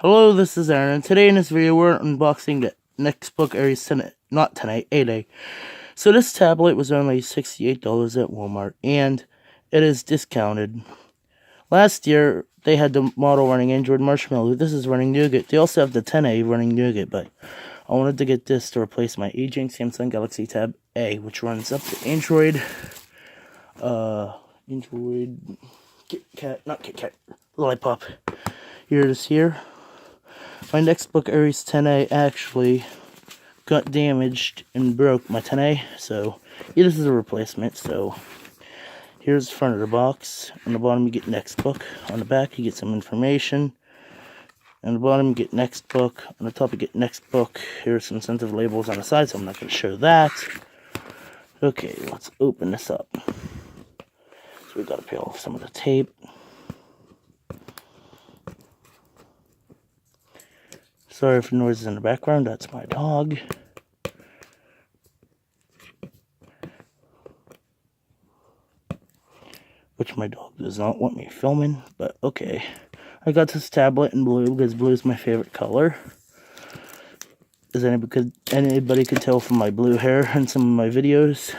Hello, this is Aaron, and today in this video we're unboxing the Nextbook Aries 10, not 10A, 8A. So this tablet was only $68 at Walmart, and it is discounted. Last year, they had the model running Android Marshmallow. This is running Nougat. They also have the 10A running Nougat, but I wanted to get this to replace my aging Samsung Galaxy Tab A, which runs up to Android, lollipop. Here it is here. My Nextbook Aries 10A actually got damaged and broke my 10A, so yeah, this is a replacement. So here's the front of the box. On the bottom you get Nextbook. On the back you get some information. On the bottom you get Nextbook. On the top you get Nextbook. Here's some sensitive labels on the side, so I'm not going to show that. Okay, let's open this up. So we got to peel off some of the tape. Sorry for noises in the background, that's my dog. Which my dog does not want me filming, but okay. I got this tablet in blue because blue is my favorite color. As anybody could tell from my blue hair in some of my videos.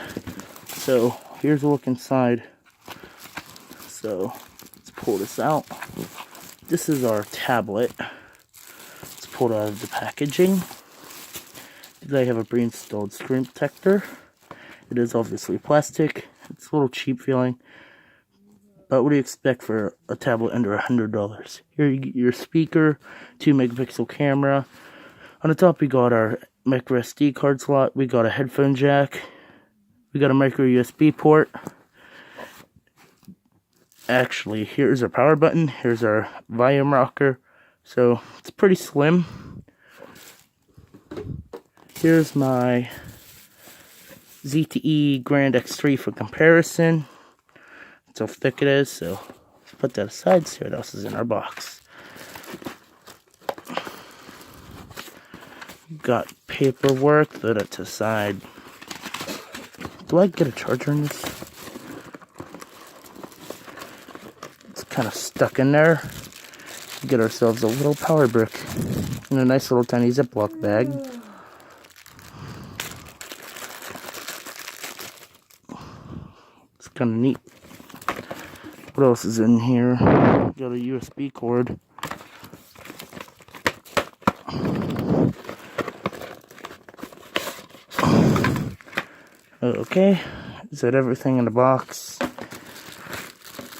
So here's a look inside. So let's pull this out. This is our tablet. Pulled out of the packaging. They have a pre-installed screen protector. It is obviously plastic. It's a little cheap feeling, but what do you expect for a tablet under $100? Here you get your speaker, 2 megapixel camera. On the top we got our micro SD card slot. We got a headphone jack. We got a micro USB port. Actually, here's our power button. Here's our volume rocker. So it's pretty slim. Here's my ZTE Grand X3 for comparison. That's how thick it is. So let's put that aside, see what else is in our box. Got paperwork, throw that to the side. Do I get a charger in this? It's kind of stuck in there. Get ourselves a little power brick in a nice little tiny Ziploc bag. It's kind of neat. What else is in here? Got a USB cord. Okay, is that everything in the box?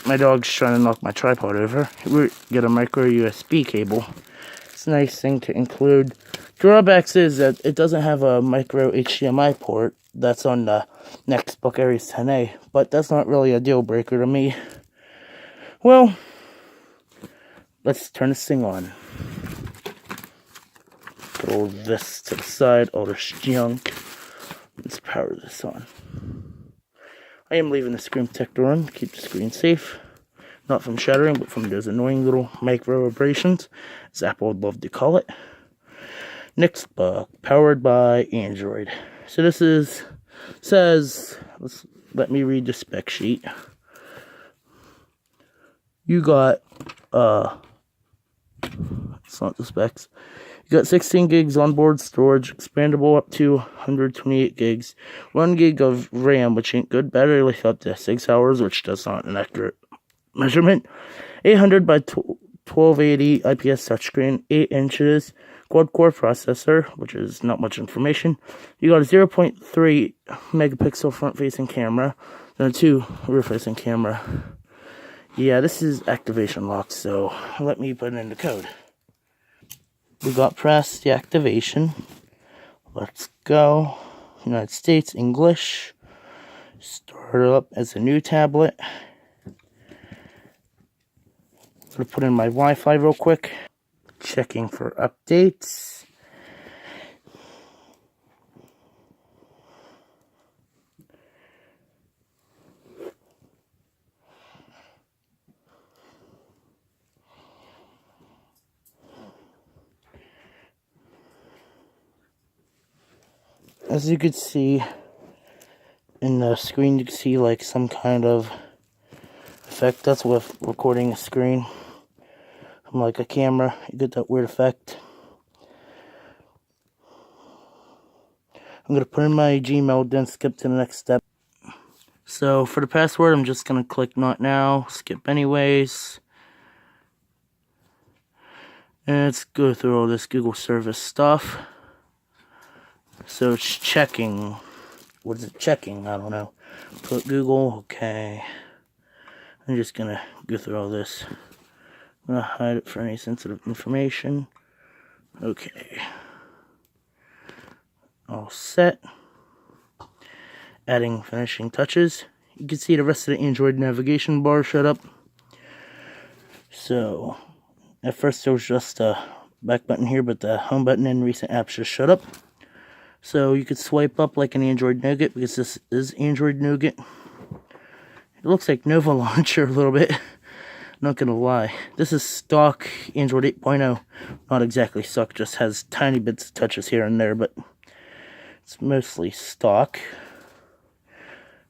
My dog's trying to knock my tripod over. We get a micro USB cable. It's a nice thing to include. Drawbacks is that it doesn't have a micro HDMI port. That's on the Nextbook Aries 10A, but that's not really a deal breaker to me. Well, let's turn this thing on. Put all this to the side, all this junk. Let's power this on. I am leaving the screen protector on to keep the screen safe. Not from shattering, but from those annoying little micro vibrations, as Apple would love to call it. Nextbook, powered by Android. So this says, let me read the spec sheet. You got, it's not the specs. You got 16 gigs onboard storage, expandable up to 128 gigs, 1 gig of RAM, which ain't good, battery life up to 6 hours, which does not an accurate measurement, 800 by 1280 IPS touchscreen, 8 inches, quad-core processor, which is not much information. You got a 0.3 megapixel front-facing camera, and a 2 rear-facing camera. Yeah, this is activation locked, so let me put in the code. We got press the activation. Let's go. United States, English. Start it up as a new tablet. I'm going to put in my Wi-Fi real quick. Checking for updates. As you can see in the screen, you can see like some kind of effect. That's with recording a screen. from like a camera. You get that weird effect. I'm going to put in my Gmail, then skip to the next step. So for the password, I'm just going to click not now, skip anyways. And let's go through all this Google service stuff. So it's checking. What is it checking? I don't know. Put Google, okay. I'm just going to go through all this. I'm going to hide it for any sensitive information. Okay. All set. Adding finishing touches. You can see the rest of the Android navigation bar shut up. So, at first there was just a back button here, but the home button and recent apps just shut up. So you could swipe up like an Android Nougat, because this is Android Nougat. It looks like Nova Launcher a little bit. Not gonna lie. This is stock Android 8.0. Not exactly stock, just has tiny bits of touches here and there, but it's mostly stock.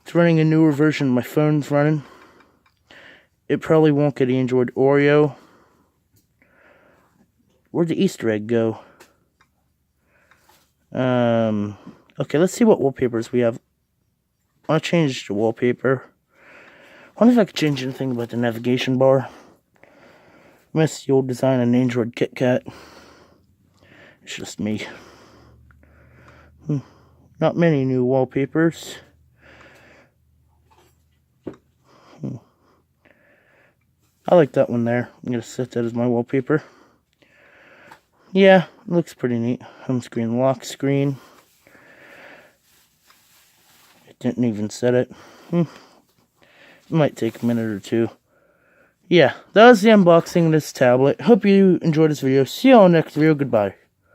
It's running a newer version my phone's running. It probably won't get Android Oreo. Where'd the Easter egg go? Okay, let's see what wallpapers we have. I want to change the wallpaper. I wonder if I could change anything about the navigation bar. I miss the old design on Android Kit Kat. It's just me. Not many new wallpapers. I like that one there. I'm going to set that as my wallpaper. Yeah, it looks pretty neat. Home screen, lock screen. It didn't even set it. It might take a minute or two. Yeah, that was the unboxing of this tablet. Hope you enjoyed this video. See you all next video. Goodbye.